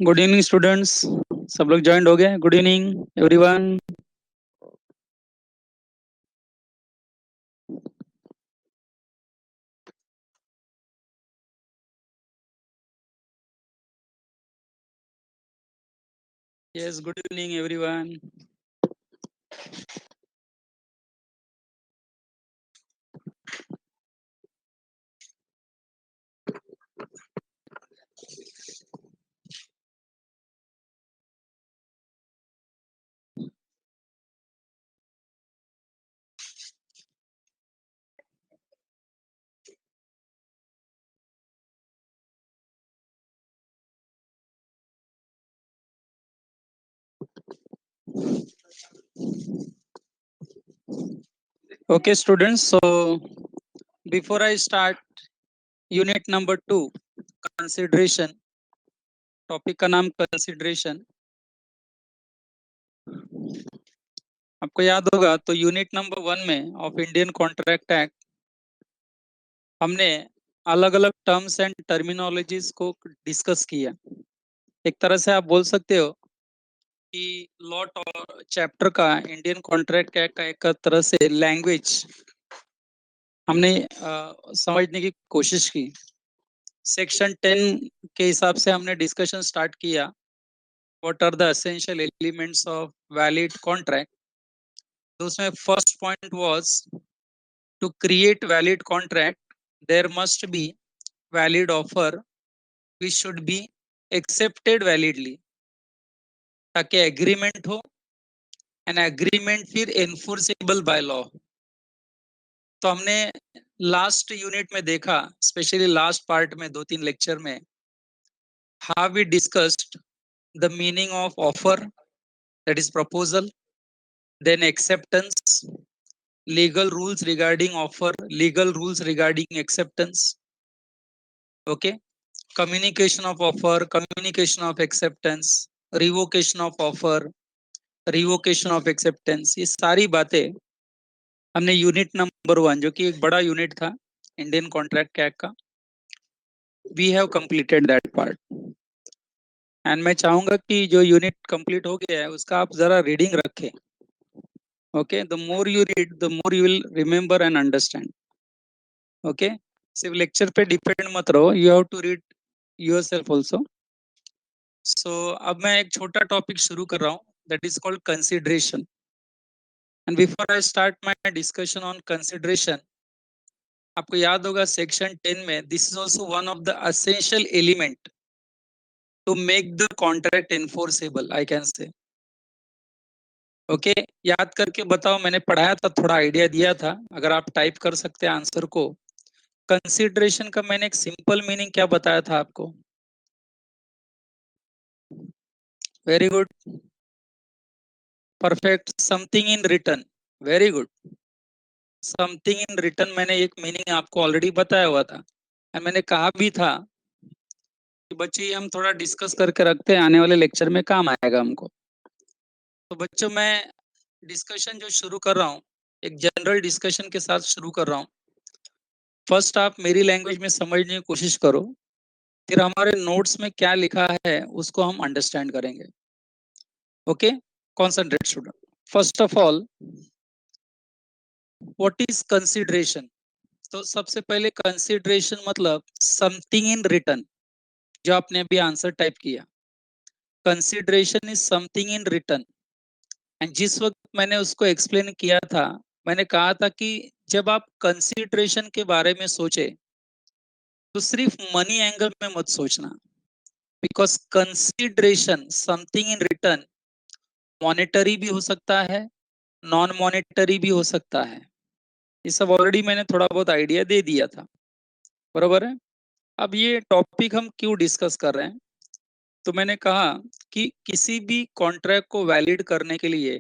Good evening students. सब लोग join हो गए। Good evening everyone. Yes, good evening everyone. Okay students, so before I start unit number 2, consideration. Topic का नाम consideration. आपको याद होगा तो यूनिट नंबर 1 में ऑफ इंडियन कॉन्ट्रैक्ट एक्ट हमने अलग अलग टर्म्स एंड टर्मिनोलॉजीज को डिस्कस किया। एक तरह से आप बोल सकते हो कि लॉ चैप्टर का इंडियन कॉन्ट्रैक्ट एक्ट का एक तरह से लैंग्वेज हमने समझने की कोशिश की। सेक्शन 10 के हिसाब से हमने डिस्कशन स्टार्ट किया। What are the essential elements of valid contract. तो उसमें first point was to create valid contract there must be valid offer which should be accepted validly, ताकि एग्रीमेंट हो एंड एग्रीमेंट फिर एनफोर्सेबल बाय लॉ। तो हमने last unit में देखा, specially last part में 2-3 लेक्चर में, how we discussed the meaning of offer, that is proposal, then acceptance, legal rules regarding offer, legal rules regarding acceptance. Okay, communication of offer, communication of acceptance, revocation of offer, revocation of acceptance, ये सारी बातें हमने unit number 1, जो कि एक बड़ा unit था Indian contract act का, we have completed that part. And मैं चाहूंगा कि जो यूनिट कंप्लीट हो गया है उसका आप जरा रीडिंग रखें। Okay, the more you read the more you will remember and understand. Okay, सिर्फ लेक्चर पे डिपेंड मत रहो, you have to read yourself also. So अब मैं एक छोटा टॉपिक शुरू कर रहा हूँ, that is called consideration. And before I start my discussion on consideration, आपको याद होगा सेक्शन 10 में this is also one of the essential element to make the contract enforceable, I can say. Okay, याद करके बताओ, मैंने पढ़ाया था, थोड़ा आइडिया दिया था, अगर आप टाइप कर सकते हैं आंसर को। कंसिडरेशन का मैंने एक सिंपल मीनिंग क्या बताया था आपको? Very good, perfect, something in return. Very good, something in return मैंने एक मीनिंग आपको ऑलरेडी बताया हुआ था। मैंने कहा भी था कि बच्चे ये हम थोड़ा डिस्कस करके रखते हैं, आने वाले लेक्चर में काम आएगा हमको। तो बच्चों, मैं डिस्कशन जो शुरू कर रहा हूँ, एक जनरल डिस्कशन के साथ शुरू कर रहा हूँ। फर्स्ट आप मेरी लैंग्वेज में समझने की कोशिश करो, फिर हमारे नोट्स में क्या लिखा है उसको हम अंडरस्टैंड करेंगे। Okay, concentrate student. First of all, what is consideration? तो सबसे पहले कंसिडरेशन मतलब समथिंग इन रिटर्न, जो आपने अभी आंसर टाइप किया। Consideration is something in return. And जिस वक्त मैंने उसको एक्सप्लेन किया था, मैंने कहा था कि जब आप कंसिडरेशन के बारे में सोचे तो सिर्फ मनी एंगल में मत सोचना, because consideration something in return monetary भी हो सकता है, नॉन मॉनेटरी भी हो सकता है। ये सब ऑलरेडी मैंने थोड़ा बहुत आइडिया दे दिया था, बरोबर है। अब ये टॉपिक हम क्यों डिस्कस कर रहे हैं? तो मैंने कहा कि किसी भी कॉन्ट्रैक्ट को वैलिड करने के लिए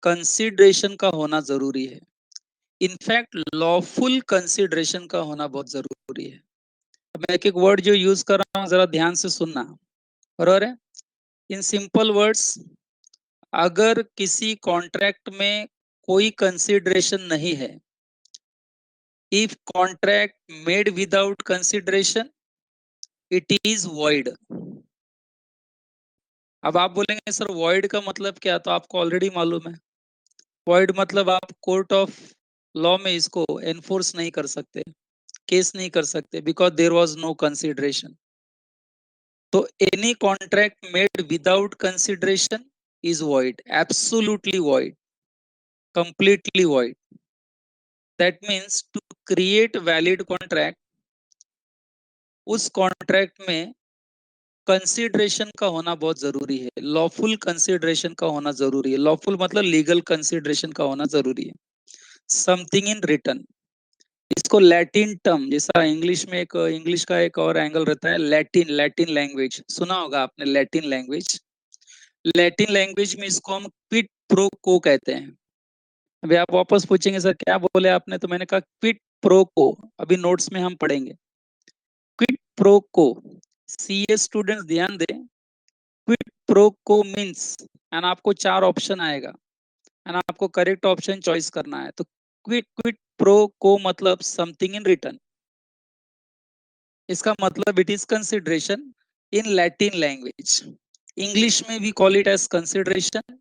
कंसिडरेशन का होना जरूरी है। इनफैक्ट लॉफुल कंसिडरेशन का होना बहुत जरूरी है। मैं एक एक वर्ड जो यूज कर रहा हूँ जरा ध्यान से सुनना, बरोबर है। इन सिंपल वर्ड्स, अगर किसी कॉन्ट्रैक्ट में कोई कंसिडरेशन नहीं है, if contract made without consideration, it is void। अब आप बोलेंगे सर वॉइड का मतलब क्या, तो आपको ऑलरेडी मालूम है। वॉइड मतलब आप कोर्ट ऑफ लॉ में इसको एनफोर्स नहीं कर सकते, केस नहीं कर सकते, because there was no consideration. तो any contract made without consideration is void, absolutely void, completely void. That means to create valid contract, उस कॉन्ट्रैक्ट में कंसिडरेशन का होना बहुत जरूरी है, लॉफुल कंसिडरेशन का होना जरूरी है। लॉफुल मतलब लीगल कंसिडरेशन का होना जरूरी है। समथिंग इन रिटर्न, इसको लैटिन टर्म, जैसा इंग्लिश में एक इंग्लिश का एक और एंगल रहता है, लैटिन, लैटिन लैंग्वेज सुना होगा आपने, लैटिन लैंग्वेज। लैटिन लैंग्वेज में इसको हम क्विड प्रो को कहते हैं। अभी आप वापस पूछेंगे सर क्या बोले आपने, तो मैंने कहा क्विड प्रो को, अभी नोट्स में हम पढ़ेंगे। क्विड प्रो को, सीए स्टूडेंट्स ध्यान दें, क्विड प्रो को मीन्स, एंड आपको चार ऑप्शन आएगा एंड आपको करेक्ट ऑप्शन चॉइस करना है। तो क्विड क्विड प्रो को मतलब समथिंग इन रिटर्न, इसका मतलब it is consideration in Latin language. English में भी call it as consideration,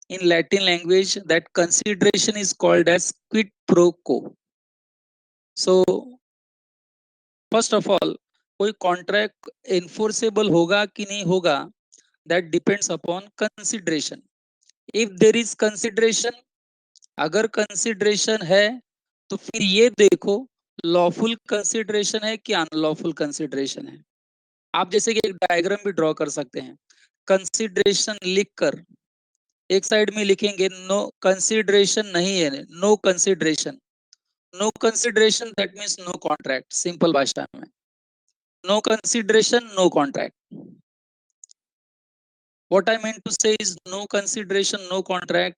in Latin language that consideration is called as quid pro quo. So first of all, कोई contract enforceable होगा कि नहीं होगा, that depends upon consideration. If there is consideration, अगर consideration है तो फिर ये देखो लॉफुल कंसिडरेशन है कि अनलॉफुल कंसिडरेशन है। आप जैसे कि एक डायग्राम भी ड्रॉ कर सकते हैं, कंसिडरेशन लिखकर एक साइड में लिखेंगे नो कंसिडरेशन नहीं है, no consideration. No consideration that means no contract, simple भाषा में no consideration no contract. What I mean to say is no consideration no contract.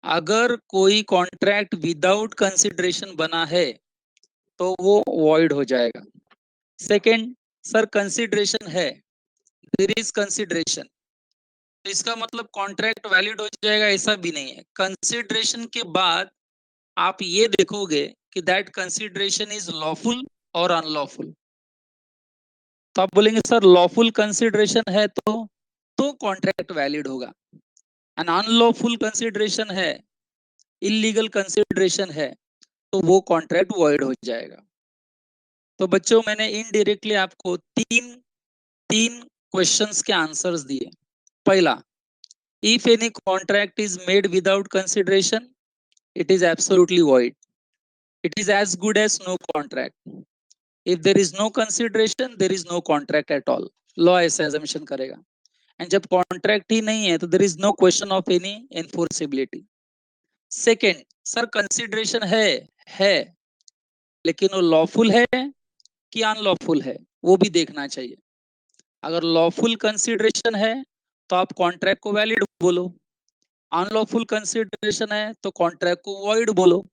अगर कोई कॉन्ट्रैक्ट विदाउट कंसिडरेशन बना है तो वो वॉइड हो जाएगा। सेकंड, सर कंसिडरेशन है, देयर इज कंसिडरेशन, तो इसका मतलब कॉन्ट्रैक्ट वैलिड हो जाएगा, ऐसा भी नहीं है। कंसिडरेशन के बाद आप ये देखोगे कि दैट कंसिडरेशन इज लॉफुल और अनलॉफुल। तो आप बोलेंगे सर लॉफुल कंसिडरेशन है तो कॉन्ट्रैक्ट वैलिड होगा, एंड अनलॉफुल कंसिडरेशन है, इलीगल कंसिडरेशन है, तो वो कॉन्ट्रैक्ट वॉइड हो जाएगा। तो बच्चों मैंने इनडायरेक्टली आपको तीन तीन क्वेश्चंस के आंसर्स दिए। पहला, if any contract is made without consideration it is absolutely void, it is as good as no contract. If there is no consideration there is no contract at all, law ऐसा assumption करेगा। And जब contract ही नहीं है तो there is no question of any enforceability. Second, sir consideration है लेकिन वो लॉफुल है कि अनलॉफुल है, वो भी देखना चाहिए। अगर लॉफुल कंसिडरेशन है तो आप कॉन्ट्रैक्ट को वैलिड बोलो, अनलॉफुल कंसिडरेशन है तो कॉन्ट्रैक्ट को वॉइड बोलो।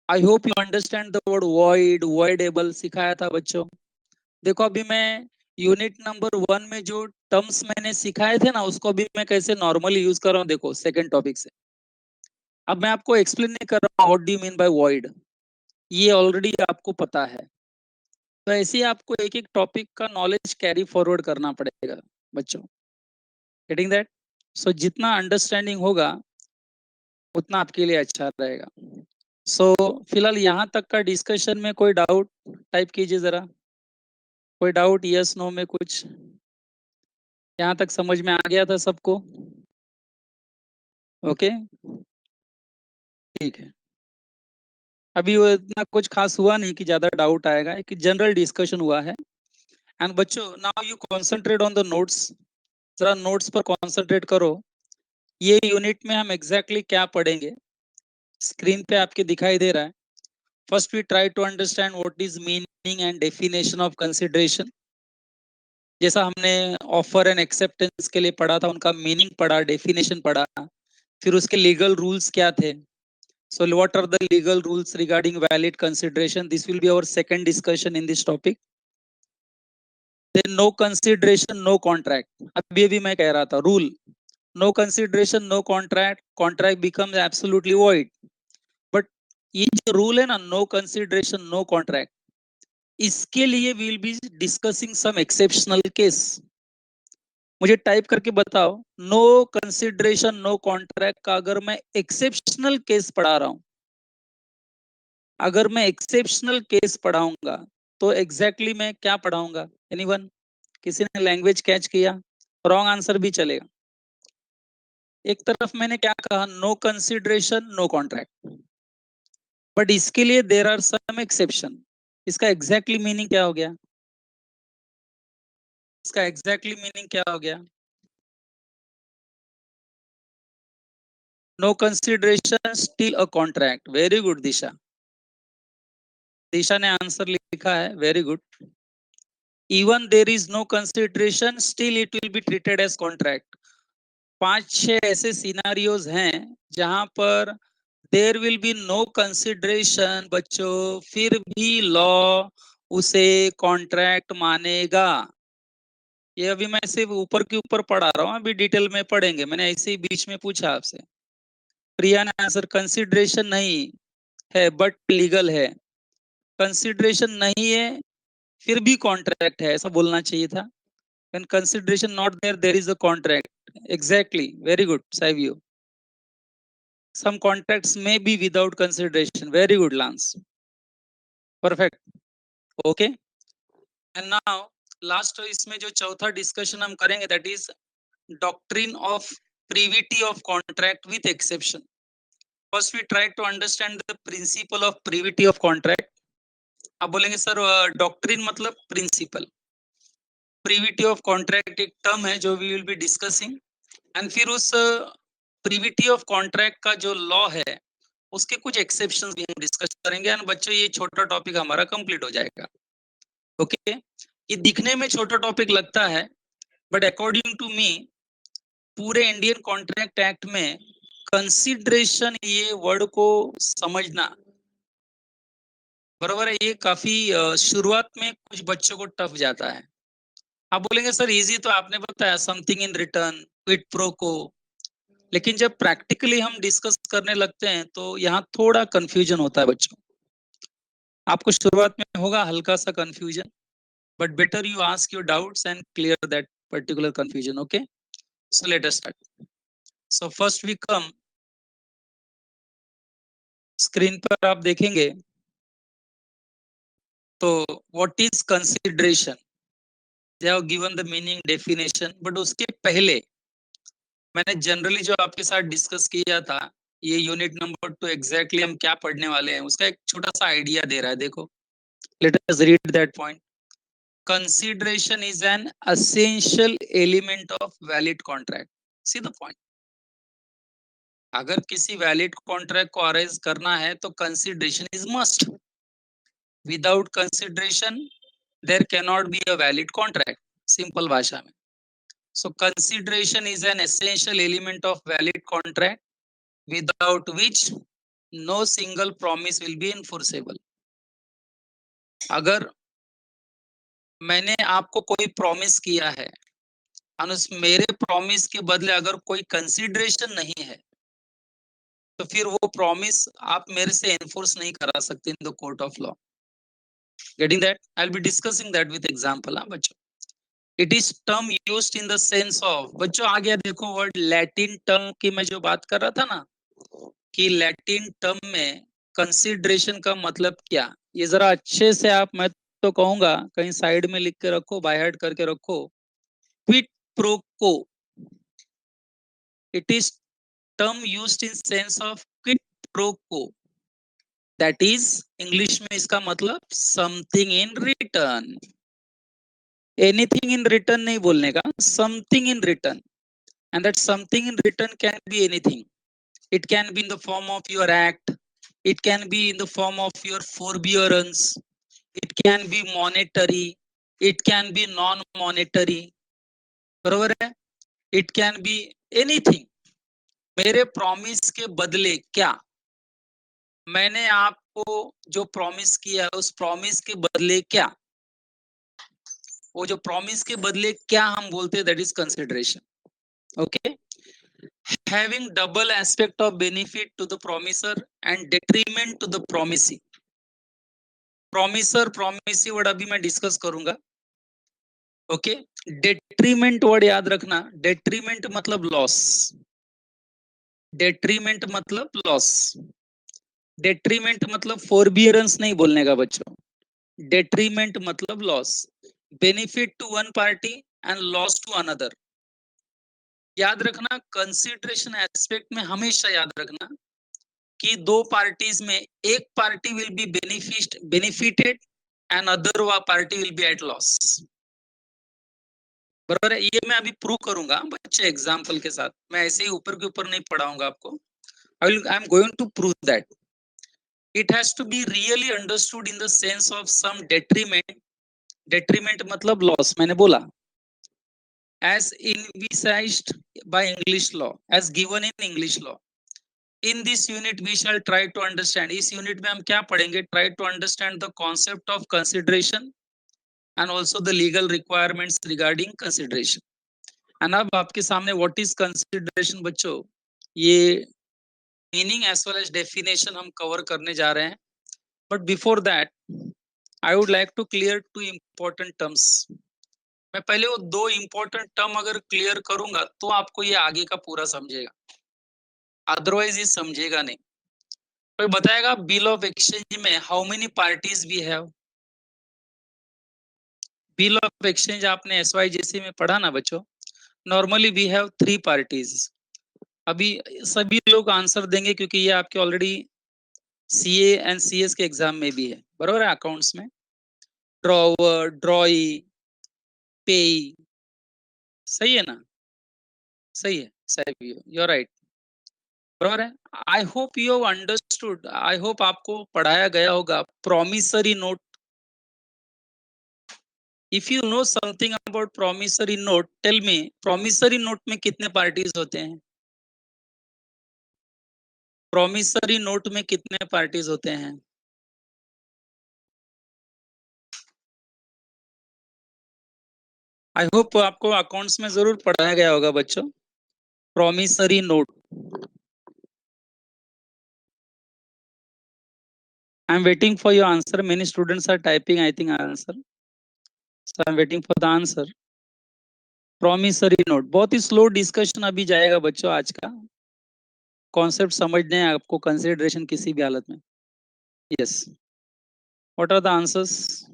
आई hope you understand the word void, voidable सिखाया था बच्चों। देखो अभी मैं यूनिट नंबर 1 में जो टर्म्स मैंने सिखाए थे ना, उसको अभी मैं कैसे नॉर्मली यूज कर रहा हूँ, देखो सेकंड टॉपिक से। अब मैं आपको एक्सप्लेन नहीं कर रहा हूँ what do you mean by void, ये ऑलरेडी आपको पता है। तो ऐसे ही आपको एक एक टॉपिक का नॉलेज कैरी फॉरवर्ड करना पड़ेगा बच्चों, गेटिंग दैट। सो जितना अंडरस्टैंडिंग होगा उतना आपके लिए अच्छा रहेगा। सो फिलहाल यहाँ तक का डिस्कशन में कोई डाउट टाइप कीजिए जरा, कोई डाउट, यस नो में कुछ, यहाँ तक समझ में आ गया था सबको? ओके, ठीक है। अभी वो इतना कुछ खास हुआ नहीं कि ज्यादा डाउट आएगा, एक जनरल डिस्कशन हुआ है। एंड बच्चों now you concentrate on the notes, जरा नोट्स पर कंसंट्रेट करो। ये यूनिट में हम एग्जैक्टली क्या पढ़ेंगे स्क्रीन पे आपके दिखाई दे रहा है। First we try to understand what is meaning and definition of consideration. जैसा हमने ऑफर एंड एक्सेप्टेंस के लिए पढ़ा था, उनका मीनिंग पढ़ा, डेफिनेशन पढ़ा, फिर उसके लीगल रूल्स क्या थे। So what are the legal rules regarding valid consideration? This will be our second discussion in this topic. Then no consideration, no contract. अभी अभी मैं कह रहा था rule, no consideration, no contract, contract becomes absolutely void. But ये जो rule है ना, no consideration, no contract, इसके लिए we will be discussing some exceptional case. मुझे टाइप करके बताओ, नो कंसिडरेशन नो कॉन्ट्रैक्ट का अगर मैं एक्सेप्शनल केस पढ़ा रहा हूं, अगर मैं एक्सेप्शनल केस पढ़ाऊंगा तो एग्जैक्टली मैं क्या पढ़ाऊंगा? एनीवन? किसी ने लैंग्वेज कैच किया? रॉन्ग आंसर भी चलेगा। एक तरफ मैंने क्या कहा, no consideration no contract, but इसके लिए देर आर सम एक्सेप्शन। इसका एग्जैक्टली मीनिंग क्या हो गया? इसका एग्जैक्टली मीनिंग क्या हो गया? No consideration still a contract. Very good Disha, Disha ने आंसर लिखा है, very good. Even there is no consideration still it will be treated as contract. 5-6 ऐसे सिनारियोज हैं जहां पर there will be no consideration बच्चों, फिर भी लॉ उसे कॉन्ट्रैक्ट मानेगा। ये अभी मैं सिर्फ ऊपर के ऊपर पढ़ा रहा हूँ, अभी डिटेल में पढ़ेंगे। मैंने ऐसे ही बीच में पूछा आपसे। प्रिया ने आंसर कंसिडरेशन नहीं है बट लीगल है। कंसिडरेशन नहीं है फिर भी कॉन्ट्रैक्ट है, ऐसा बोलना चाहिए था। When consideration not there, there is a contract. Exactly. Very good, Savio. Some contracts may be without consideration. Very good, Lance. Perfect. Okay. And now, last इसमें जो चौथा डिस्कशन हम करेंगे, that is doctrine of privity of contract with exception. First, we try to understand the principle of privity of contract. आप बोलेंगे sir doctrine मतलब principle. Privity of contract एक term है जो we will be discussing, and फिर उस privity of contract का जो लॉ है उसके कुछ एक्सेप्शंस भी हम डिस्कस करेंगे। एंड बच्चों ये छोटा टॉपिक हमारा कंप्लीट हो जाएगा। ओके ये दिखने में छोटा टॉपिक लगता है, बट अकॉर्डिंग टू मी पूरे इंडियन कॉन्ट्रैक्ट एक्ट में कंसिडरेशन ये वर्ड को समझना, बराबर है, ये काफी शुरुआत में कुछ बच्चों को टफ जाता है। आप बोलेंगे सर इजी तो आपने बताया, something in return, quid pro को, लेकिन जब प्रैक्टिकली हम डिस्कस करने लगते हैं तो यहाँ थोड़ा कंफ्यूजन होता है बच्चों। आपको शुरुआत में होगा हल्का सा confusion, but better you ask your doubts and clear that particular confusion. Okay so let us start. So first we come, screen पर आप देखेंगे तो what is consideration, they have given the meaning definition, but उसके पहले मैंने generally जो आपके साथ डिस्कस किया था, ये यूनिट नंबर 2 एग्जैक्टली हम क्या पढ़ने वाले हैं उसका एक छोटा सा आइडिया दे रहा है। देखो, let us read that point. Consideration is an essential element of valid contract. See the point. अगर किसी वैलिड कॉन्ट्रैक्ट को अरेंज करना है तो consideration is must. Without consideration there can not be a valid contract, simple भाषा में। So consideration is an essential element of valid contract without which no single promise will be enforceable. अगर मैंने आपको कोई promise किया है और उस मेरे प्रॉमिस के बदले अगर कोई कंसिडरेशन नहीं है तो फिर वो प्रॉमिस आप मेरे से एनफोर्स नहीं करा सकते in the court of law. Getting that? I will be discussing that with example. हां बच्चों, it is term used in the sense of, बच्चों आ गया देखो वर्ड लैटिन टर्म की मैं जो बात कर रहा था ना, कि लैटिन टर्म में कंसिडरेशन का मतलब क्या, ये जरा अच्छे से आप, मैं तो कहूंगा कहीं साइड में लिख के रखो, बाय हार्ट करके रखो। क्विड प्रो को, it is term used in sense of quid pro को, दैट इज इंग्लिश में इसका मतलब something in return. Anything in return नहीं बोलने का, something in return, and that something in return can be anything. It can be in the form of your act, it can be in the form of your forbearance, it can be monetary, it can be non monetary, बरोबर है, it can be anything. मेरे promise के बदले क्या, मैंने आपको जो promise किया है उस प्रॉमिस के बदले क्या, वो जो प्रॉमिस के बदले क्या हम बोलते हैं, that is consideration. Okay, having double aspect of benefit to the promisor and detriment to the promisee. Promisor promisee word अभी मैं डिस्कस करूंगा। ओके डेट्रीमेंट वर्ड याद रखना, डेट्रीमेंट मतलब लॉस, डेट्रीमेंट मतलब लॉस, डेट्रीमेंट मतलब फोरबियरेंस नहीं बोलने का बच्चों, डेट्रीमेंट मतलब loss, benefit to one party and loss to another. याद रखना कंसिडरेशन एस्पेक्ट में हमेशा याद रखना कि दो पार्टीज में एक party will be benefited and other party will be at loss. बराबर है, ये मैं अभी प्रूव करूंगा बच्चे एग्जाम्पल के साथ, मैं ऐसे ही ऊपर के ऊपर नहीं पढ़ाऊंगा आपको। I am going to prove that it has to be really understood in the sense of some detriment, detriment मतलब लॉस मैंने बोला, as envisaged by English law, as given in English law. In this unit we shall try to understand, इस unit में हम क्या पढ़ेंगे, try to understand the concept of consideration and also the legal requirements regarding consideration. and अब आपके सामने what is consideration बच्चों, ये meaning as well as definition हम कवर करने जा रहे हैं, but before that I would like to clear two important terms. मैं पहले वो दो इम्पोर्टेंट टर्म अगर क्लियर करूंगा तो आपको ये आगे का पूरा समझेगा, अदरवाइज ये समझेगा नहीं। कोई बताएगा बिल ऑफ एक्सचेंज में how many parties we have? Bill of exchange आपने एसवाईजेसी में पढ़ा ना बच्चों, normally we have three parties. अभी सभी लोग आंसर देंगे क्योंकि ये आपके ऑलरेडी सीए एंड सीएस के एग्जाम में भी है, बरोबर है, अकाउंट्स में ड्रॉवर, ड्रॉई, पेई, सही है ना? सही है, सही, यू आर राइट, बराबर है। I hope you have understood, I hope आपको पढ़ाया गया होगा promissory note. If you know something about promissory note tell me, promissory note में कितने पार्टीज होते हैं? प्रोमिसरी नोट में कितने पार्टीज होते हैं? आई होप आपको अकाउंट्स में जरूर पढ़ाया गया होगा बच्चों promissory note. I am waiting for your answer, many students are typing I think answer, so I am waiting for the answer. Promissory note बहुत ही स्लो डिस्कशन अभी जाएगा बच्चों, आज का कॉन्सेप्ट समझने हैं आपको, कंसिडरेशन किसी भी हालत में। Yes, what are the answers?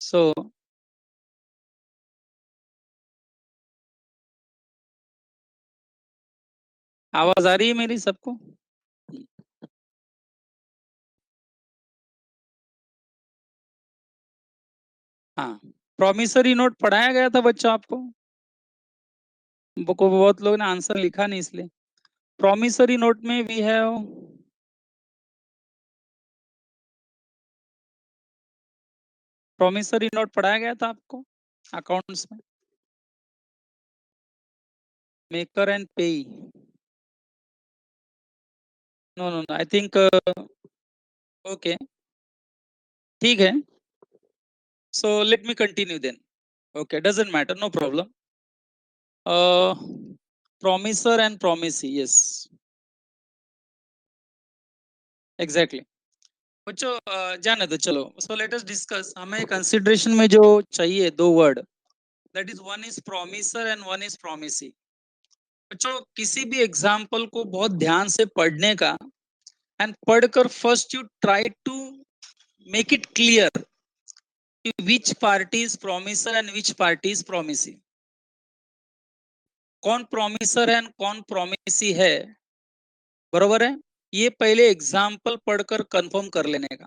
So आवाज आ रही है मेरी सबको? हाँ, प्रोमिसरी नोट पढ़ाया गया था बच्चों आपको, को बहुत लोगों ने आंसर लिखा नहीं इसलिए। प्रोमिसरी नोट में वी हैव, प्रोमिसरी नोट पढ़ाया गया था आपको अकाउंट्स में, maker and payee. No no I think okay, ठीक है, so let me continue then. Okay, doesn't matter, no problem. Promisor and promisee, yes, exactly. बच्चों जाने दो, चलो सो लेट अस डिस्कस। हमें कंसिडरेशन में जो चाहिए दो word, that is one is promisor and one is promisee. बच्चों किसी भी एग्जाम्पल को बहुत ध्यान से पढ़ने का, एंड पढ़कर first you try to make it clear कि which party is promisor and which party is promisee, कौन प्रोमिसर है एंड कौन प्रोमिसी है, बरोबर है। ये पहले एग्जाम्पल पढ़कर कंफर्म कर लेने का।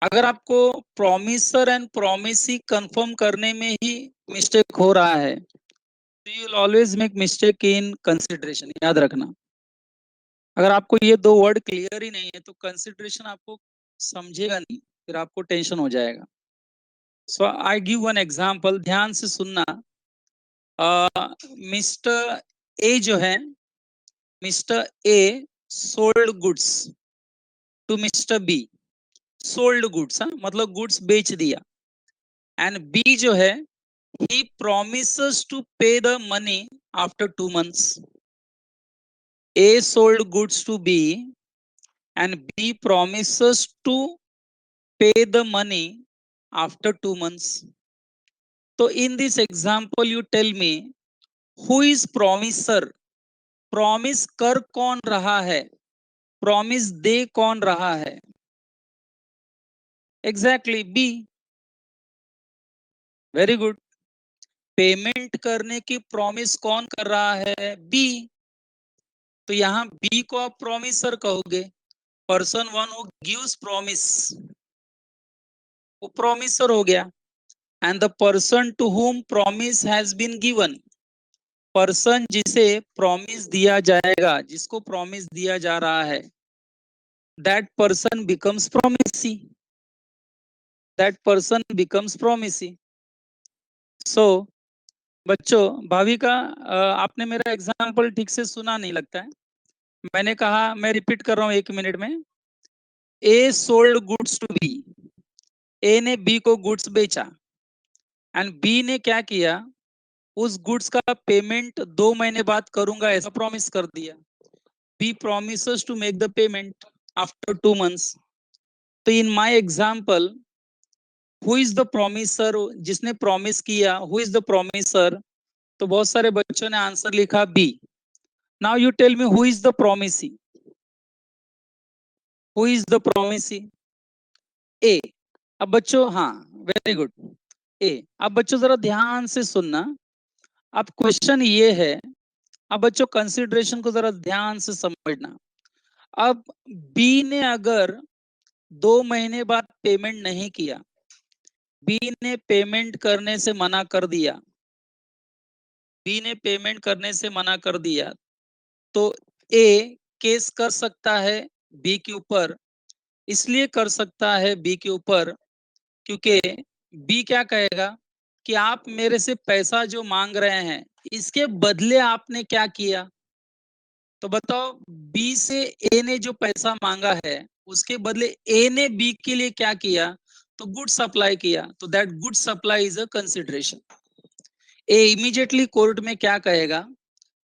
अगर आपको प्रोमिसर एंड प्रोमिसी कंफर्म करने में ही मिस्टेक हो रहा है, तो you will always make mistake in consideration, याद रखना। अगर आपको ये दो वर्ड क्लियर ही नहीं है तो कंसिडरेशन आपको समझेगा नहीं, फिर आपको टेंशन हो जाएगा। So I give one example, ध्यान से सुनना। मिस्टर ए जो है, mister A sold goods to mister B, sold goods, मतलब गुड्स बेच दिया। एंड बी जो है, he promises to pay the money after 2 months. A sold goods to B and B promises to pay the money after 2 months. So in this example, you tell me who is promiser? Promise कर कौन रहा है? Promise दे कौन रहा है? Exactly B. Very good. Payment करने की प्रॉमिस कौन कर रहा है? बी. तो यहाँ बी को आप प्रॉमिसर कहोगे. Person one who gives promise वो प्रॉमिसर हो गया. And the person to whom promise has been given, person जिसे प्रॉमिस दिया जाएगा, जिसको प्रॉमिस दिया जा रहा है, that person becomes promisee. That person becomes promisee. So बच्चों, भाविका, आपने मेरा एग्जाम्पल ठीक से सुना नहीं लगता है. मैंने कहा, मैं रिपीट कर रहा हूं 1 मिनट में. A sold goods to B. A ने बी को गुड्स बेचा एंड बी ने क्या किया, उस गुड्स का पेमेंट 2 महीने बाद करूंगा ऐसा प्रॉमिस कर दिया. B promises to make the payment after 2 months. तो in my example, who is the promisor? जिसने प्रॉमिस किया, हु इज द प्रोमिसर? तो बहुत सारे बच्चों ने आंसर लिखा B. Now you tell me who is the promisee? Who is the promisee? A. अब बच्चों, हाँ, वेरी गुड, ए. अब बच्चों जरा ध्यान से सुनना. अब क्वेश्चन ये है, अब बच्चों कंसिडरेशन को जरा ध्यान से समझना. अब बी ने अगर 2 महीने बाद पेमेंट नहीं किया, बी ने पेमेंट करने से मना कर दिया, बी ने पेमेंट करने से मना कर दिया, तो ए केस कर सकता है बी के ऊपर. इसलिए कर सकता है बी के ऊपर क्योंकि बी क्या कहेगा कि आप मेरे से पैसा जो मांग रहे हैं, इसके बदले आपने क्या किया? तो बताओ, बी से ए ने जो पैसा मांगा है, उसके बदले ए ने बी के लिए क्या किया? तो गुड सप्लाई किया. तो that good supply is a consideration. A immediately court में क्या कहेगा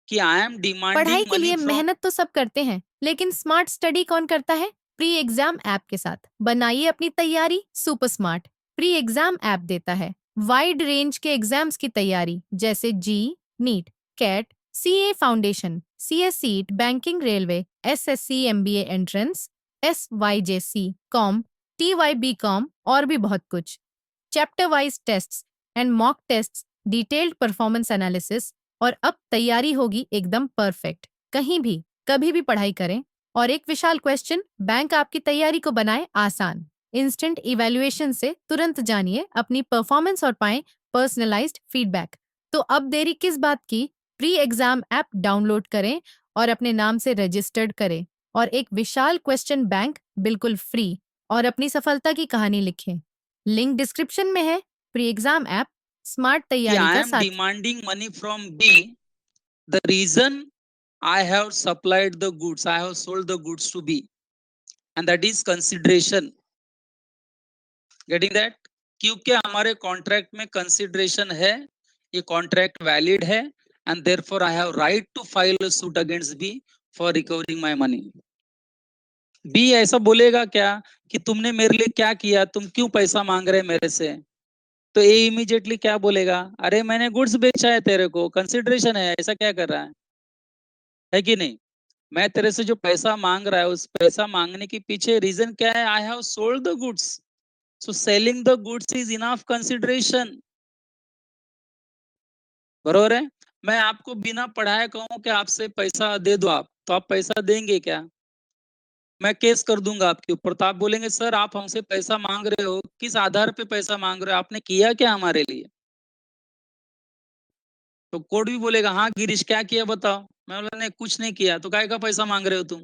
कि आई एम पढ़ाई डिमांडिंग के मनी लिए फ्रॉम. मेहनत तो सब करते हैं, लेकिन स्मार्ट स्टडी कौन करता है? प्री एग्जाम ऐप के साथ बनाइए अपनी तैयारी super smart. Pre exam app देता है वाइड रेंज के एग्जाम्स की तैयारी, जैसे JEE, NEET, CAT, CA foundation, CSEET, banking, railway, SSC, MBA entrance, SYJC, com, TYB com और भी बहुत कुछ. Chapter wise tests and mock tests, detailed performance analysis, और अब तैयारी होगी एकदम परफेक्ट. कहीं भी कभी भी पढ़ाई करें. और एक विशाल क्वेश्चन बैंक आपकी तैयारी को बनाए आसान. इंस्टेंट इवैल्यूएशन से तुरंत जानिए अपनी परफॉर्मेंस और पाएं पर्सनलाइज्ड फीडबैक. तो अब देरी किस बात की? प्री एग्जाम ऐप डाउनलोड करें और अपने नाम से रजिस्टर्ड करें और एक विशाल क्वेश्चन बैंक बिल्कुल फ्री और अपनी सफलता की कहानी लिखें. लिंक डिस्क्रिप्शन में है. प्री एग्जाम ऐप स्मार्ट कि तैयारी आई का एम साथी. Demanding money from B. The reason I have supplied the goods, I have sold the goods to B, and that is consideration. Getting that? क्योंकि हमारे कॉन्ट्रैक्ट में कंसिडरेशन है, ये कॉन्ट्रैक्ट वैलिड है, and therefore I have right to file a suit against B for recovering my money. B ऐसा बोलेगा क्या कि तुमने मेरे लिए क्या किया, तुम क्यों पैसा मांग रहे मेरे से? तो ए इमीडिएटली क्या बोलेगा, अरे मैंने गुड्स बेचा है, तेरे को कंसिडरेशन है, ऐसा क्या कर रहा है कि नहीं? मैं तेरे से जो पैसा मांग रहा है, उस पैसा मांगने के पीछे रीजन क्या है? I have sold the goods. So selling the goods is enough consideration. बरोबर है? मैं आपको बिना पढ़ाए कहूं कि आपसे पैसा दे दो आप, तो आप पैसा देंगे क्या? मैं केस कर दूंगा आपके ऊपर. तो आप बोलेंगे सर आप हमसे पैसा मांग रहे हो, किस आधार पे पैसा मांग रहे हो, आपने किया क्या हमारे लिए? तो कोर्ट भी बोलेगा हाँ गिरीश क्या किया बताओ. मैं बोला नहीं कुछ नहीं किया. तो काय का पैसा मांग रहे हो तुम?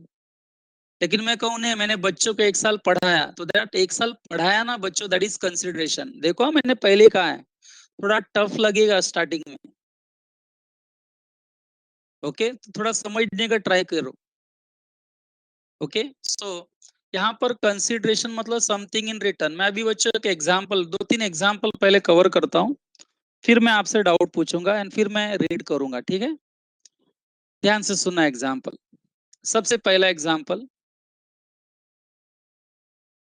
लेकिन मैं कहूँ नहीं, मैंने बच्चों को 1 साल पढ़ाया, तो दैट 1 साल पढ़ाया ना बच्चों, दैट इज कंसिडरेशन. देखो मैंने पहले कहा है, थोड़ा टफ लगेगा स्टार्टिंग में. ओके, तो थोड़ा समझने का ट्राई करो. ओके, सो यहाँ पर कंसिडरेशन मतलब समथिंग इन रिटर्न. मैं अभी बच्चों के एग्जाम्पल, 2-3 एग्जाम्पल पहले कवर करता हूँ, फिर मैं आपसे डाउट पूछूंगा एंड फिर मैं रीड करूंगा. ठीक है, ध्यान से सुनना एग्जाम्पल. सबसे पहला एग्जाम्पल,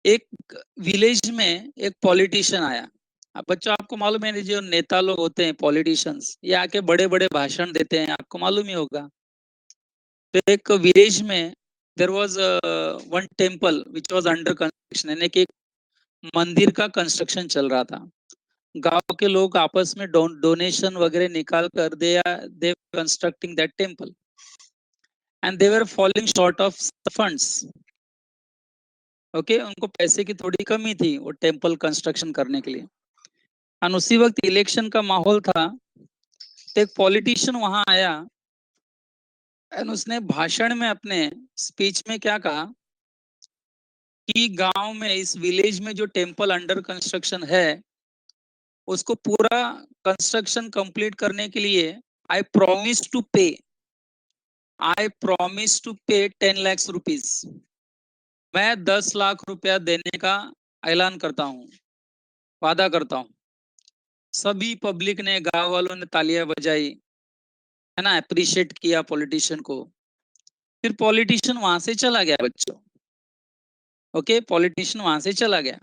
एक विलेज में एक पॉलिटिशियन आया। अब बच्चों आपको मालूम है जो नेता लोग होते हैं पॉलिटिशियंस, ये आके बड़े बड़े भाषण देते हैं, आपको मालूम ही होगा। तो एक विलेज में there was one temple which was under construction, यानी कि एक मंदिर का कंस्ट्रक्शन चल रहा था। गांव के लोग आपस में डोनेशन वगैरह निकाल कर they constructing that temple and they were falling short of funds. Okay, उनको पैसे की थोड़ी कमी थी वो टेम्पल कंस्ट्रक्शन करने के लिए। और उसी वक्त इलेक्शन का माहौल था, तो एक पॉलिटिशियन वहां आया एंड उसने भाषण में अपने स्पीच में क्या कहा कि गांव में इस विलेज में जो टेम्पल अंडर कंस्ट्रक्शन है उसको पूरा कंस्ट्रक्शन कंप्लीट करने के लिए आई प्रॉमिस टू पे I promise to pay 10 lakh rupees. मैं 10 लाख रुपया देने का ऐलान करता हूँ, वादा करता हूँ। सभी पब्लिक ने, गांव वालों ने तालियां बजाई, है ना, अप्रिशिएट किया पॉलिटिशियन को। फिर पॉलिटिशियन वहां से चला गया बच्चों। ओके, पॉलिटिशियन वहां से चला गया।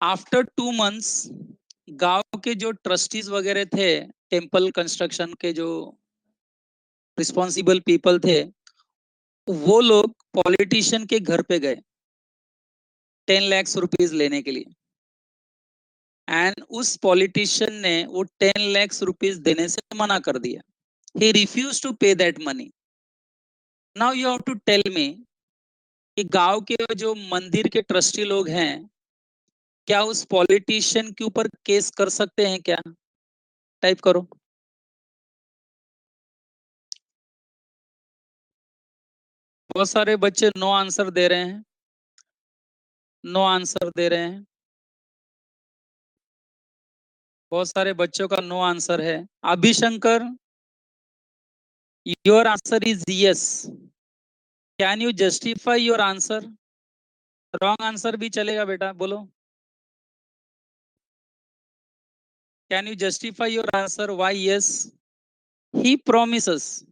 आफ्टर 2 मंथ्स गांव के जो ट्रस्टीज वगैरह थे, टेम्पल कंस्ट्रक्शन के जो रिस्पॉन्सिबल पीपल थे, वो लोग पॉलिटिशियन के घर पे गए 10 लाख रुपीज लेने के लिए। एंड उस पॉलिटिशियन ने वो 10 लाख रुपीज देने से मना कर दिया। He refuse to pay that money. Now you have to tell me कि गांव के जो मंदिर के ट्रस्टी लोग हैं, क्या उस पॉलिटिशियन के ऊपर केस कर सकते हैं क्या? टाइप करो। बहुत सारे बच्चे नो आंसर दे रहे हैं, नो आंसर दे रहे हैं। बहुत सारे बच्चों का नो आंसर है। Abhishankar, your answer is yes. Can you justify your answer? Wrong answer भी चलेगा बेटा, बोलो। Can you justify your answer why yes? He promises.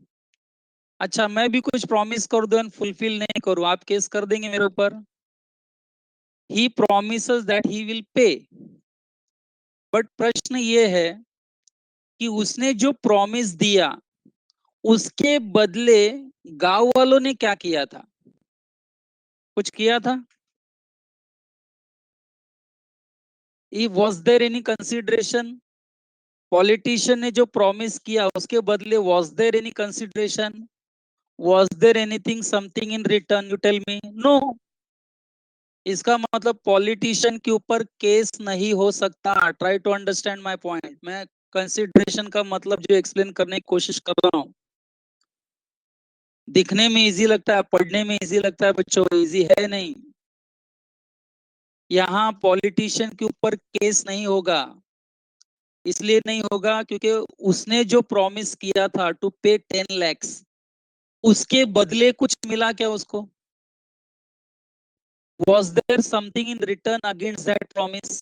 अच्छा, मैं भी कुछ प्रॉमिस कर दूं एंड फुलफिल नहीं करूं, आप केस कर देंगे मेरे ऊपर? He promises that he will pay, but प्रश्न ये है कि उसने जो प्रॉमिस दिया उसके बदले गांव वालों ने क्या किया था? कुछ किया था? Was there any consideration? Politician ने जो प्रॉमिस किया उसके बदले was there any consideration? Was there anything, something in return? You tell me. No. इसका मतलब पॉलिटिशियन के ऊपर केस नहीं हो सकता। Try to understand my point. मैं कंसिडरेशन का मतलब जो एक्सप्लेन करने की कोशिश कर रहा हूँ, दिखने में इजी लगता है, पढ़ने में इजी लगता है बच्चों, इजी है नहीं। यहाँ पॉलिटिशियन के ऊपर केस नहीं होगा। इसलिए नहीं होगा क्योंकि उसने जो प्रॉमिस किया था टू पे 10 lakhs, उसके बदले कुछ मिला क्या उसको? Was there something in return against that promise?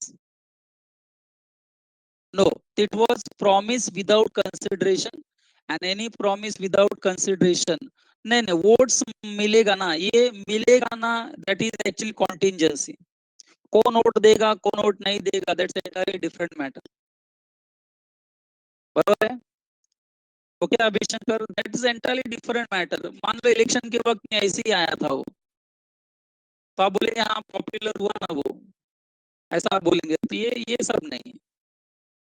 No, it was promise without consideration, and any promise without consideration, नहीं नहीं, वोट्स मिलेगा ना, ये मिलेगा ना, दैट इज एक्चुअली कॉन्टिंजेंसी। कौन वोट देगा कौन वोट नहीं देगा, दैट्स एंटायरली डिफरेंट मैटर। बराबर है? Okay Abhishankar, that is entirely different matter. मान लो इलेक्शन के वक्त में ऐसे ही आया था वो, तो आप बोलेंगे हाँ पॉपुलर हुआ ना वो, ऐसा आप बोलेंगे, तो ये सब नहीं।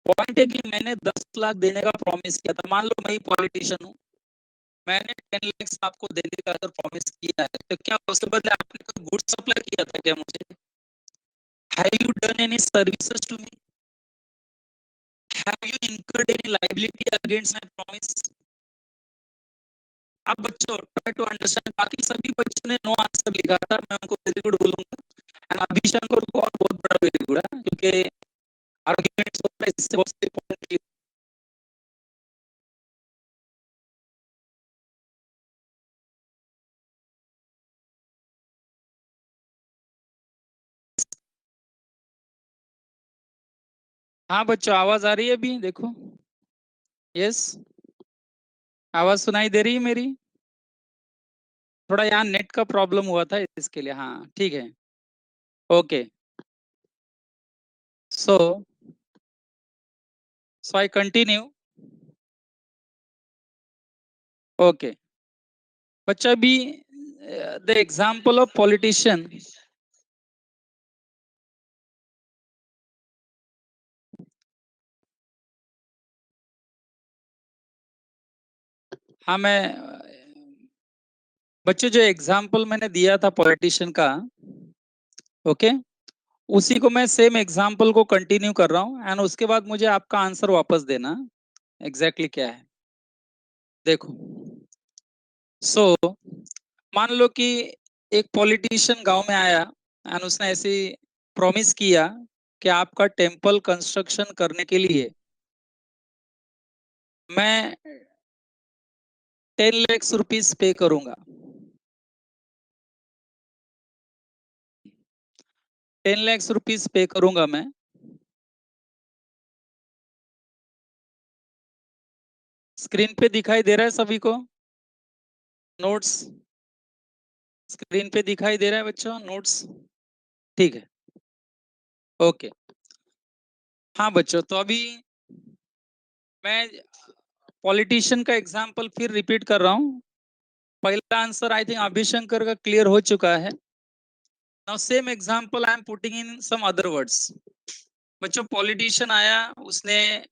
पॉइंट है कि मैंने 10 लाख देने का प्रॉमिस किया था। मान लो मैं ही पॉलिटिशियन हूँ, मैंने 10 lakhs आपको देने का अगर प्रॉमिस किया है, तो क्या उसके बदले आपने कोई गुड सप्लाई किया था क्या मुझे? Have you done any services to me? Have you incurred any liability against my promise? अब बच्चों ट्राई टू अंडरस्टैंड। बाकी सभी बच्चों ने नो आंसर लिखा था, मैं उनको वेरी गुड बोलूंगा। एंड अभिशंकर को और बहुत बड़ा वेरी गुड है, क्योंकि आर्गुमेंट्स होता है, इससे बहुत से पॉइंट। हाँ बच्चों, आवाज आ रही है अभी? देखो, यस, आवाज सुनाई दे रही है मेरी? थोड़ा यहाँ नेट का प्रॉब्लम हुआ था इसके लिए। हाँ ठीक है, okay. So I continue. Okay बच्चा, भी द एग्जाम्पल ऑफ पॉलिटिशियन। हाँ मैं बच्चों, जो एग्जाम्पल मैंने दिया था पॉलिटिशियन का, ओके, उसी को मैं सेम एग्जाम्पल को कंटिन्यू कर रहा हूँ, एंड उसके बाद मुझे आपका आंसर वापस देना एग्जैक्टली क्या है। देखो, सो मान लो कि एक पॉलिटिशियन गांव में आया एंड उसने ऐसी प्रॉमिस किया कि आपका टेम्पल कंस्ट्रक्शन करने के लिए मैं 10 लाख रुपीस पे करूंगा। 10 लाख रुपीस पे करूंगा मैं। स्क्रीन पे दिखाई दे रहा है सभी को नोट्स? स्क्रीन पे दिखाई दे रहा है बच्चों नोट्स? ठीक है, ओके। हाँ बच्चों, तो अभी मैं पॉलिटिशियन का एग्जाम्पल फिर रिपीट कर रहा हूँ। पहला आंसर आई थिंक अभिशंकर का क्लियर हो चुका है। Now same example I am putting in some other words. बच्चों, पॉलिटिशियन आया, उसने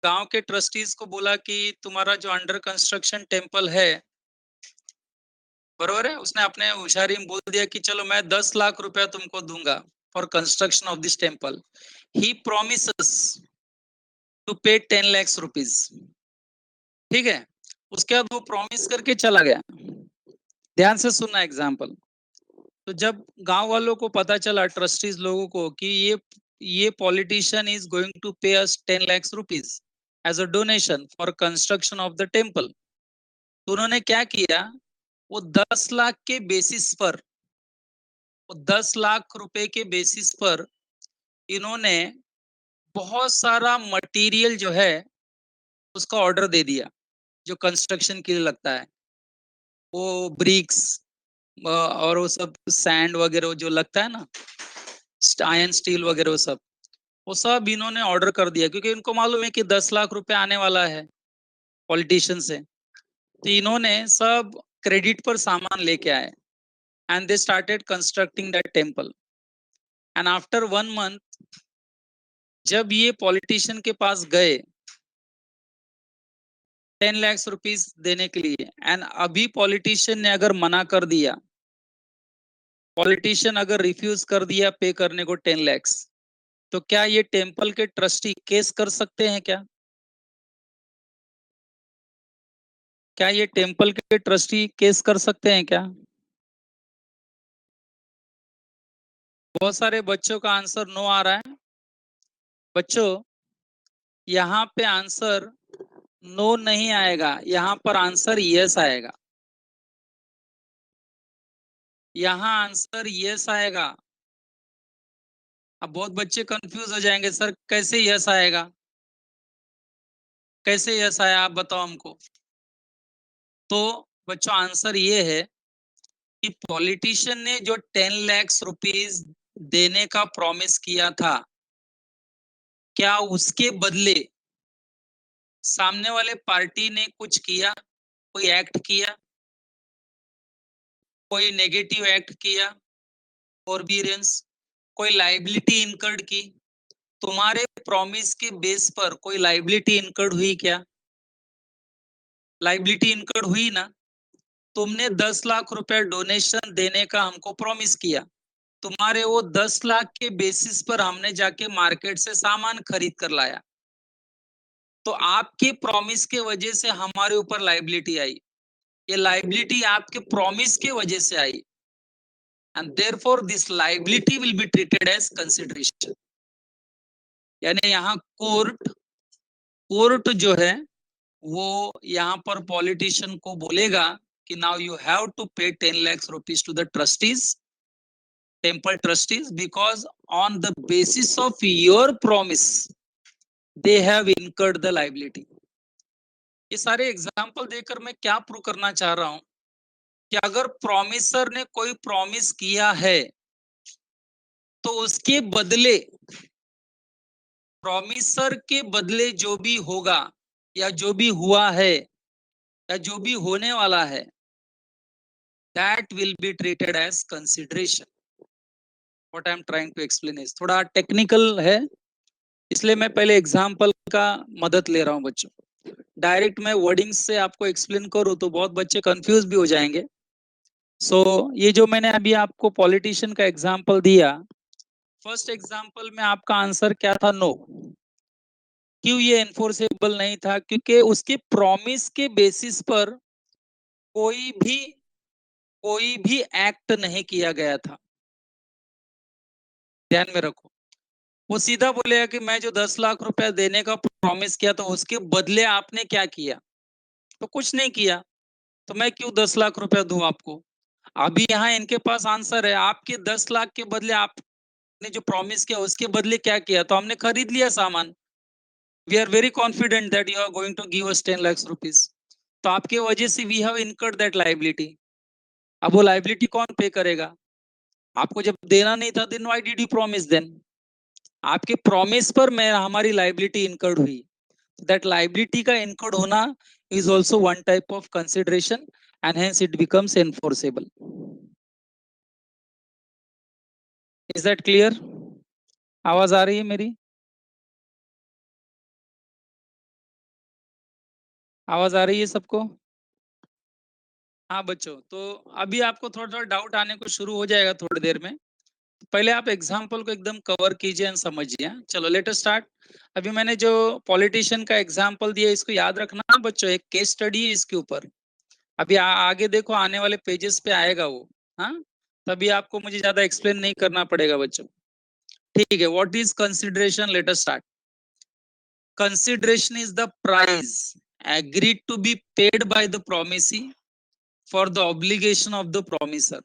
गांव के ट्रस्टीज को बोला कि तुम्हारा जो अंडर कंस्ट्रक्शन टेम्पल है, बरोबर है, उसने अपने होशियारी में बोल दिया कि चलो मैं 10 लाख रुपया तुमको दूंगा for construction of this temple. He promises to pay 10 lakhs rupees. ठीक है, उसके बाद वो प्रॉमिस करके चला गया। ध्यान से सुनना एग्जाम्पल। तो जब गांव वालों को पता चला, ट्रस्टीज लोगों को, कि ये politician is going to pay us 10 lakhs rupees as a donation for construction of the temple, तो उन्होंने क्या किया, वो 10 लाख के बेसिस पर, वो 10 लाख रुपए के बेसिस पर इन्होंने बहुत सारा मटेरियल जो है उसका ऑर्डर दे दिया, जो कंस्ट्रक्शन के लिए लगता है, वो ब्रिक्स और वो सब सैंड वगैरह जो लगता है ना, आयरन स्टील वगैरह, वो सब इन्होंने ऑर्डर कर दिया, क्योंकि इनको मालूम है कि 10 लाख रुपए आने वाला है पॉलिटिशियन से। तो इन्होंने सब क्रेडिट पर सामान लेके आए and they started constructing that temple. And after 1 month जब ये पॉलिटिशियन के पास गए 10 lakhs रुपीज देने के लिए, एंड अभी पॉलिटिशियन ने अगर मना कर दिया, पॉलिटिशियन अगर रिफ्यूज कर दिया पे करने को 10 lakhs, तो क्या ये टेम्पल के ट्रस्टी केस कर सकते हैं क्या? क्या ये टेम्पल के ट्रस्टी केस कर सकते हैं क्या? बहुत सारे बच्चों का आंसर नो आ रहा है। बच्चों, यहाँ पे आंसर नो नहीं आएगा, यहाँ पर आंसर यस आएगा। यहाँ आंसर यस आएगा। अब बहुत बच्चे कंफ्यूज हो जाएंगे, सर कैसे यस आएगा, कैसे यस आया, आप बताओ हमको। तो बच्चों, आंसर ये है कि पॉलिटिशियन ने जो 10 lakhs रुपीज देने का प्रॉमिस किया था, क्या उसके बदले सामने वाले पार्टी ने कुछ किया, कोई एक्ट किया, कोई नेगेटिव एक्ट किया, फॉरबियरेंस, कोई लाइबिलिटी इनकर्ड की? तुम्हारे प्रॉमिस के बेस पर कोई लाइबिलिटी इनकर्ड हुई क्या? लाइबिलिटी इनकर्ड हुई ना? तुमने 10 लाख रुपए डोनेशन देने का हमको प्रॉमिस किया, तुम्हारे वो 10 लाख के बेसिस पर हमने जाके मार्केट से सामान खरीद कर लाया, तो आपके प्रॉमिस के वजह से हमारे ऊपर लाइबिलिटी आई। ये लाइबिलिटी आपके प्रॉमिस के वजह से आई, and therefore this liability will be treated as consideration. यानी यहाँ कोर्ट कोर्ट जो है वो यहाँ पर पॉलिटिशियन को बोलेगा कि now you have to pay 10 lakhs rupees to the trustees, temple trustees, because on the basis of your promise they have incurred the liability. ये सारे एग्जाम्पल देकर मैं क्या प्रूव करना चाह रहा हूं, कि अगर प्रॉमिसर ने कोई प्रॉमिस किया है तो उसके बदले, प्रॉमिसर के बदले जो भी होगा या जो भी हुआ है या जो भी होने वाला है, that will be treated as consideration. What I am trying to explain is, थोड़ा टेक्निकल है, इसलिए मैं पहले एग्जाम्पल का मदद ले रहा हूं बच्चों. डायरेक्ट मैं वर्डिंग से आपको एक्सप्लेन करूं तो बहुत बच्चे कंफ्यूज भी हो जाएंगे. सो ये जो मैंने अभी आपको पॉलिटिशियन का एग्जाम्पल दिया, फर्स्ट एग्जाम्पल में आपका आंसर क्या था? नो. क्यों ये एनफोर्सेबल नहीं था? क्योंकि उसके प्रॉमिस के बेसिस पर कोई भी कोई भी एक्ट नहीं किया गया था. ध्यान में रखो, वो सीधा बोलेगा कि मैं जो 10 लाख रुपया देने का प्रॉमिस किया तो उसके बदले आपने क्या किया? तो कुछ नहीं किया, तो मैं क्यों 10 लाख रुपया दूं आपको? अभी यहाँ इनके पास आंसर है, आपके 10 लाख के बदले आपने जो प्रॉमिस किया उसके बदले क्या किया? तो हमने खरीद लिया सामान. We are very confident that you are going to give us 10 lakh rupees. तो आपके वजह से we have incurred that liability. अब वो लाइबिलिटी कौन पे करेगा? आपको जब देना नहीं था, then why did you promise then? आपके प्रॉमिस पर मैं हमारी लाइबिलिटी इनकर्ड हुई. दैट लाइबिलिटी का इनकर्ड होना is also one type of consideration and hence it becomes enforceable. Is that clear? आवाज आ रही है मेरी? आवाज आ रही है सबको? हाँ बच्चों, तो अभी आपको थोड़ा थोड़ा डाउट आने को शुरू हो जाएगा थोड़ी देर में. पहले आप एग्जाम्पल को एकदम कवर कीजिए एंड समझिए. चलो लेट अस स्टार्ट. अभी मैंने जो पॉलिटिशियन का एग्जाम्पल दिया इसको याद रखना बच्चों, एक केस स्टडी है इसके ऊपर. अभी आगे देखो आने वाले पेजेस पे आएगा वो. हाँ, तभी आपको मुझे ज्यादा एक्सप्लेन नहीं करना पड़ेगा बच्चों. ठीक है, what is consideration? Late us start. Consideration is the price agreed to be paid by the promisee for the obligation of the promiser.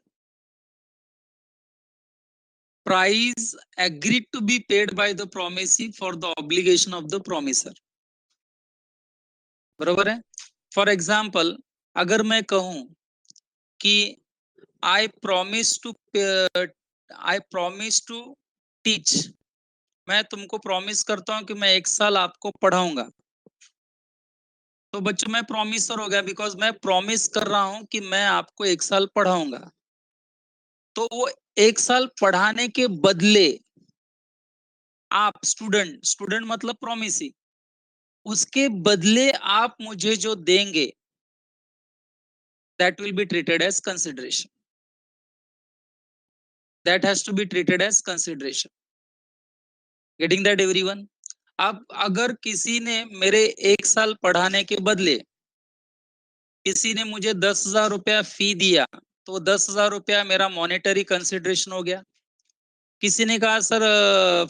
Price agreed to be paid by the promisee for the obligation of the promiser. बरोबर है? For example, अगर मैं कहूं कि I promise to I promise to teach, मैं तुमको promise करता हूं कि मैं 1 साल आपको पढ़ाऊंगा. तो बच्चों मैं प्रॉमिसर हो गया, बिकॉज मैं प्रॉमिस कर रहा हूं कि मैं आपको 1 साल पढ़ाऊंगा. तो वो 1 साल पढ़ाने के बदले आप स्टूडेंट, स्टूडेंट मतलब प्रॉमिसी, उसके बदले आप मुझे जो देंगे that will be treated as consideration. That has to be treated as consideration. Getting that everyone? अब अगर किसी ने मेरे 1 साल पढ़ाने के बदले किसी ने मुझे 10,000 रुपया फी दिया, तो 10,000 रुपया मेरा मॉनेटरी कंसिडरेशन हो गया. किसी ने कहा सर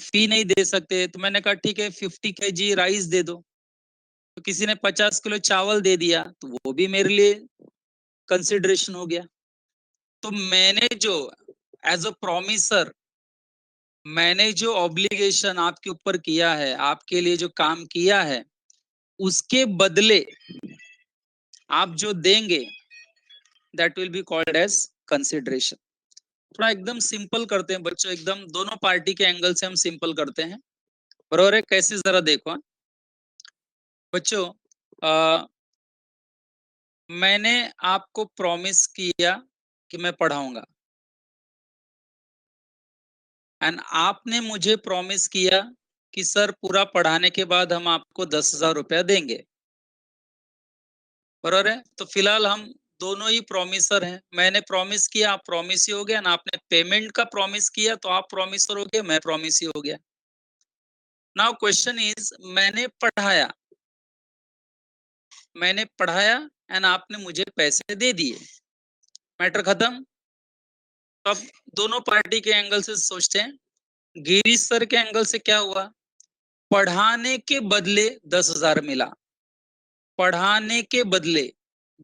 फी नहीं दे सकते, तो मैंने कहा ठीक है 50 kg राइस दे दो. तो किसी ने 50 किलो चावल दे दिया, तो वो भी मेरे लिए कंसिडरेशन हो गया. तो मैंने जो एज अ प्रॉमिसर, मैंने जो ऑब्लिगेशन आपके ऊपर किया है, आपके लिए जो काम किया है, उसके बदले आप जो देंगे that will be called as consideration. थोड़ा एकदम सिंपल करते हैं बच्चों, एकदम दोनों पार्टी के एंगल से हम सिंपल करते हैं. बरोबर है? कैसे जरा देखो बच्चों. मैंने आपको प्रॉमिस किया कि मैं पढ़ाऊंगा, एंड आपने मुझे प्रॉमिस किया कि सर पूरा पढ़ाने के बाद हम आपको 10,000 रुपया देंगे. बराबर है? तो फिलहाल हम दोनों ही प्रॉमिसर हैं. मैंने प्रॉमिस किया, आप प्रॉमिस ही हो गया ना. आपने पेमेंट का प्रॉमिस किया तो आप प्रॉमिसर हो गए, मैं प्रॉमिस ही हो गया. नाउ क्वेश्चन इज, मैंने पढ़ाया एंड आपने मुझे पैसे दे दिए. मैटर खत्म. तो अब दोनों पार्टी के एंगल से सोचते हैं. गिरीश सर के एंगल से क्या हुआ? पढ़ाने के बदले 10,000 मिला. पढ़ाने के बदले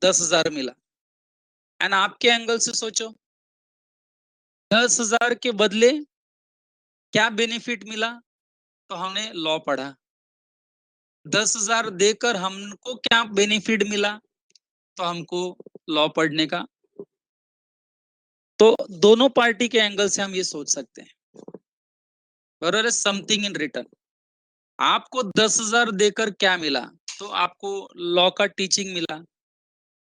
10,000 मिला. एंड आपके एंगल से सोचो, 10,000 के बदले क्या बेनिफिट मिला? तो हमने लॉ पढ़ा. 10,000 देकर हमको क्या बेनिफिट मिला? तो हमको लॉ पढ़ने का तो दोनों पार्टी के एंगल से हम ये सोच सकते हैं, बराबर, समथिंग इन रिटर्न। आपको 10,000 देकर क्या मिला? तो आपको लॉ का टीचिंग मिला,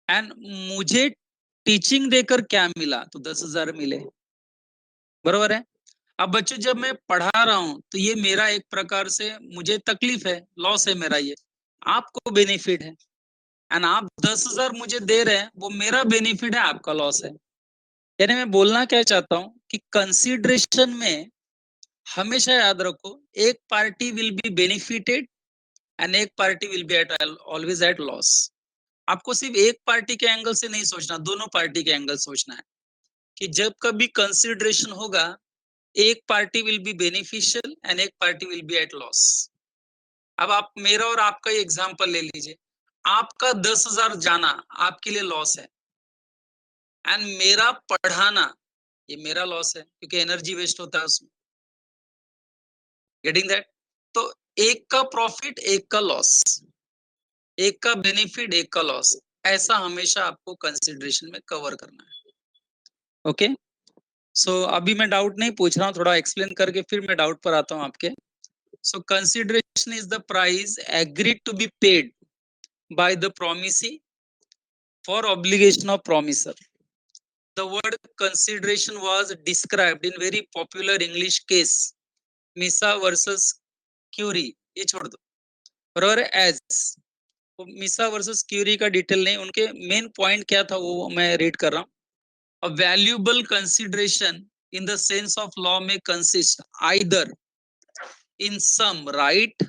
एंड मुझे टीचिंग देकर क्या मिला? तो 10,000 मिले, बराबर है। अब बच्चों जब मैं पढ़ा रहा हूं तो ये मेरा एक प्रकार से मुझे तकलीफ है, लॉस है मेरा, ये आपको बेनिफिट है। एंड आप 10,000 मुझे दे रहे हैं, वो मेरा बेनिफिट है, आपका लॉस है। यानी मैं बोलना क्या चाहता हूं कि कंसिडरेशन में हमेशा याद रखो, एक party will be benefited and एक party will be at always at loss. आपको सिर्फ एक पार्टी के एंगल से नहीं सोचना, दोनों पार्टी के एंगल सोचना है कि जब कभी कंसिडरेशन होगा, एक party will be beneficial and एक party will be at loss. अब आप मेरा और आपका एग्जांपल ले लीजिए। आपका 10,000 जाना आपके लिए लॉस है, एंड मेरा पढ़ाना ये मेरा लॉस है, क्योंकि एनर्जी वेस्ट होता है उसमें। Getting that? तो एक का प्रॉफिट एक का लॉस, एक का बेनिफिट एक का लॉस, ऐसा हमेशा आपको कंसिडरेशन में कवर करना है। ओके, सो अभी मैं डाउट नहीं पूछ रहा हूँ, थोड़ा एक्सप्लेन करके फिर मैं डाउट पर आता हूँ आपके। So consideration is the price agreed to be paid by the promisee for obligation of promiser. The word consideration was described in very popular English case, मिसा वर्सेस क्यूरी। ये छोड़ दो, बराबर है, एज मिसा वर्सेस क्यूरी का detail नहीं, उनके मेन पॉइंट क्या था वो मैं रीड कर रहा हूँ। A valuable consideration in the sense of law may consist either in some right,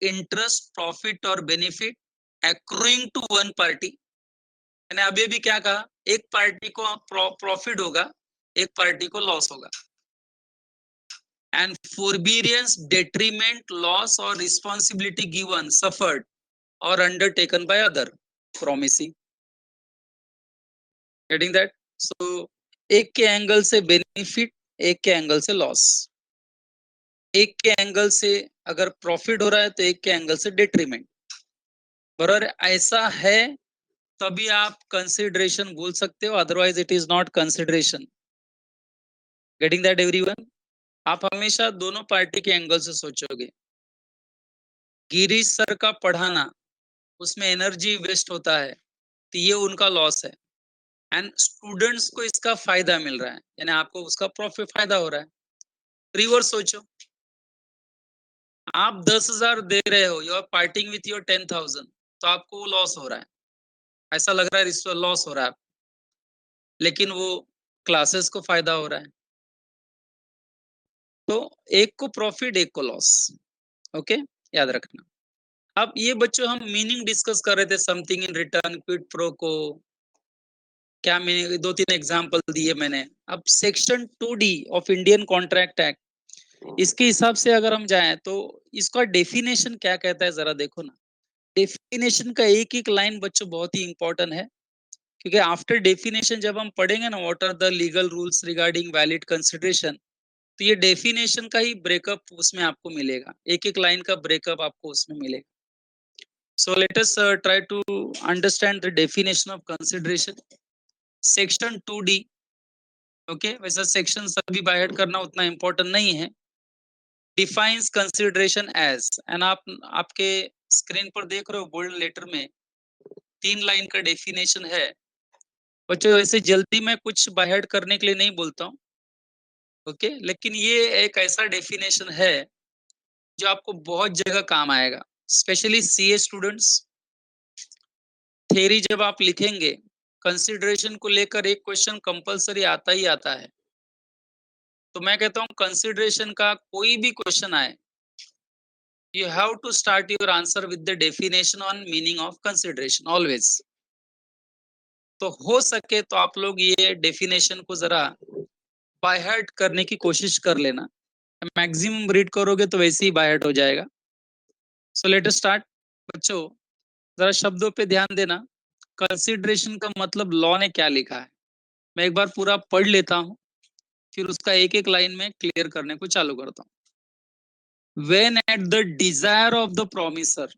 interest, profit or benefit accruing to one party। मैंने अभी भी क्या कहा, एक पार्टी को प्रॉफिट होगा, एक पार्टी को लॉस होगा। And forbearance, detriment, loss or responsibility given, suffered or undertaken by other promisee। Getting that? So एक के एंगल से बेनिफिट, एक के एंगल से लॉस, एक के एंगल से अगर प्रॉफिट हो रहा है तो एक के एंगल से डिट्रीमेंट, बराबर ऐसा है, तभी आप कंसिडरेशन बोल सकते हो, otherwise it is not consideration. Getting that everyone? आप हमेशा दोनों पार्टी के एंगल से सोचोगे। गिरीश सर का पढ़ाना, उसमें एनर्जी वेस्ट होता है, तो ये उनका लॉस है, एंड स्टूडेंट्स को इसका फायदा मिल रहा है, यानी आपको उसका प्रॉफिट फायदा हो रहा है। रिवर्स सोचो, आप 10,000 दे रहे हो, you are parting with your 10,000, तो आपको लॉस हो रहा है, ऐसा लग रहा है लॉस हो रहा है, लेकिन वो क्लासेस को फायदा हो रहा है। तो एक को प्रॉफिट एक को लॉस। ओके, याद रखना। अब ये बच्चों हम मीनिंग डिस्कस कर रहे थे, something in return, quid pro को क्या मीनिंग, दो तीन एग्जांपल दिए मैंने। अब section 2D of Indian contract act, इसके हिसाब से अगर हम जाएं तो इसका डेफिनेशन क्या कहता है, जरा देखो ना। डेफिनेशन का एक एक लाइन बच्चों बहुत ही इंपॉर्टेंट है, क्योंकि आफ्टर डेफिनेशन जब हम पढ़ेंगे ना, what are the legal rules regarding valid consideration, तो ये डेफिनेशन का ही ब्रेकअप उसमें आपको मिलेगा, एक एक लाइन का ब्रेकअप आपको उसमें मिलेगा। So let us try to understand the definition of consideration. Section 2D, okay, वैसा सेक्शन सभी बाय करना उतना इम्पोर्टेंट नहीं है। डिफाइंस कंसिडरेशन एज, एंड आप आपके स्क्रीन पर देख रहे हो बोल्ड लेटर में 3 लाइन का डेफिनेशन है। बच्चों ऐसे जल्दी मैं कुछ बाय करने के लिए नहीं बोलता हूँ, ओके, लेकिन ये एक ऐसा डेफिनेशन है जो आपको बहुत जगह काम आएगा, स्पेशली सीए स्टूडेंट्स। थ्योरी जब आप लिखेंगे, कंसिडरेशन को लेकर एक क्वेश्चन कंपलसरी आता ही आता है। तो मैं कहता हूँ कंसिडरेशन का कोई भी क्वेश्चन आए, you have to start your answer with the definition on meaning of consideration always. तो हो सके तो आप लोग ये डेफिनेशन को जरा बाय हार्ट करने की कोशिश कर लेना। मैक्सिमम रीड करोगे तो वैसे ही बाय हार्ट हो जाएगा। सो लेट अस स्टार्ट। बच्चों जरा शब्दों पे ध्यान देना, कंसिडरेशन का मतलब लॉ ने क्या लिखा है। मैं एक बार पूरा पढ़ लेता हूँ, फिर उसका एक एक लाइन में क्लियर करने को चालू करता हूँ। When at the desire of the promiser,